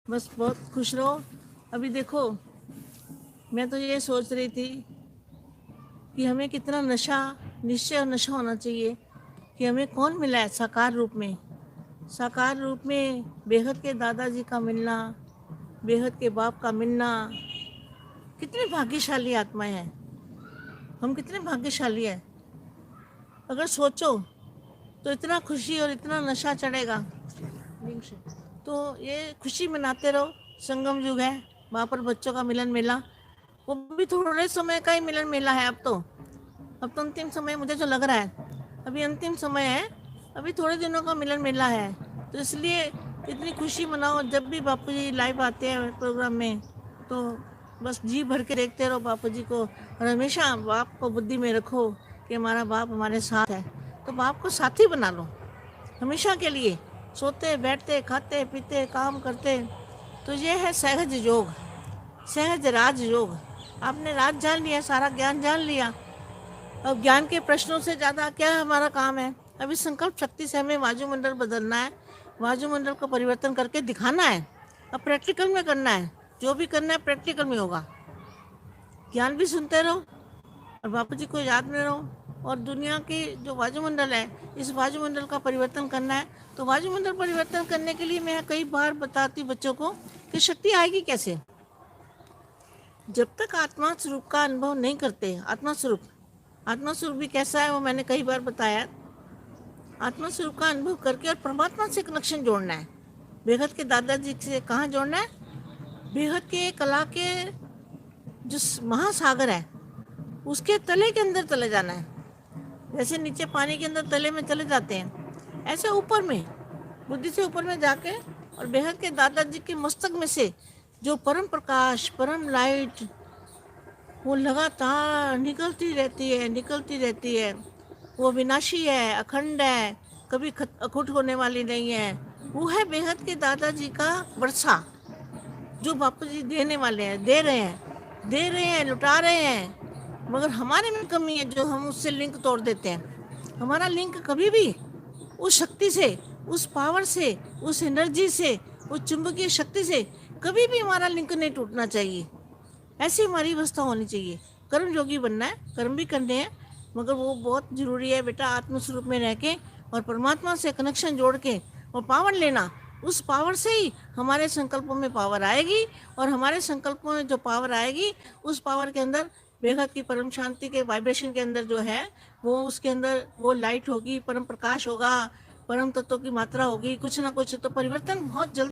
बस बहुत खुश रहो। अभी देखो, मैं तो ये सोच रही थी कि हमें कितना नशा, निश्चय और नशा होना चाहिए कि हमें कौन मिला है साकार रूप में। साकार रूप में बेहद के दादाजी का मिलना, बेहद के बाप का मिलना। कितने भाग्यशाली आत्माएं हैं हम, कितने भाग्यशाली हैं। अगर सोचो तो इतना खुशी और इतना नशा चढ़ेगा। तो ये खुशी मनाते रहो। संगम युग है, वहाँ पर बच्चों का मिलन मेला, वो भी थोड़े समय का ही मिलन मेला है। अब तो अंतिम समय मुझे जो लग रहा है, अभी अंतिम समय है, अभी थोड़े दिनों का मिलन मेला है। तो इसलिए इतनी खुशी मनाओ। जब भी बापू जी लाइव आते हैं प्रोग्राम में, तो बस जी भर के देखते रहो बापू जी को, और हमेशा बाप को बुद्धि में रखो कि हमारा बाप हमारे साथ है। तो बाप को साथी बना लो हमेशा के लिए। सोते बैठते खाते पीते काम करते। तो ये है सहज योग, सहज राज योग। आपने राज जान लिया, सारा ज्ञान जान लिया। अब ज्ञान के प्रश्नों से ज़्यादा क्या हमारा काम है? अभी संकल्प शक्ति से हमें वायुमंडल बदलना है, वायुमंडल को परिवर्तन करके दिखाना है। अब प्रैक्टिकल में करना है, जो भी करना है प्रैक्टिकल में होगा। ज्ञान भी सुनते रहो और बापू जी को याद में रहो। और दुनिया की जो वायुमंडल है, इस वायुमंडल का परिवर्तन करना है। तो वायुमंडल परिवर्तन करने के लिए मैं कई बार बताती बच्चों को कि शक्ति आएगी कैसे। जब तक आत्मा स्वरूप का अनुभव नहीं करते, आत्मा स्वरूप भी कैसा है वो मैंने कई बार बताया। आत्मा स्वरूप का अनुभव करके और परमात्मा से कनेक्शन जोड़ना है। बेहद के दादाजी से कहाँ जोड़ना है? बेहद के कला के जो महासागर है, उसके तले के अंदर चले जाना है। जैसे नीचे पानी के अंदर तले में चले जाते हैं, ऐसे ऊपर में, बुद्धि से ऊपर में जाके, और बेहद के दादाजी के मस्तक में से जो परम प्रकाश, परम लाइट, वो लगातार निकलती रहती है। वो विनाशी है, अखंड है, कभी अखुट होने वाली नहीं है। वो है बेहद के दादाजी का वर्षा, जो बापू जी देने वाले हैं, दे रहे हैं, लुटा रहे हैं। मगर हमारे में कमी है, जो हम उससे लिंक तोड़ देते हैं। हमारा लिंक कभी भी उस शक्ति से, उस पावर से, उस एनर्जी से, उस चुंबकीय शक्ति से कभी भी हमारा लिंक नहीं टूटना चाहिए। ऐसी हमारी अवस्था होनी चाहिए। कर्म योगी बनना है, कर्म भी करने हैं, मगर वो बहुत ज़रूरी है बेटा, आत्मस्वरूप में रह के और परमात्मा से कनेक्शन जोड़ के और पावर लेना। उस पावर से ही हमारे संकल्पों में पावर आएगी, और हमारे संकल्पों में जो पावर आएगी, उस पावर के अंदर बेहद की परम शांति के वाइब्रेशन के अंदर जो है, वो उसके अंदर वो लाइट होगी, परम प्रकाश होगा, परम तत्वों की मात्रा होगी, कुछ ना कुछ तो परिवर्तन बहुत जल्द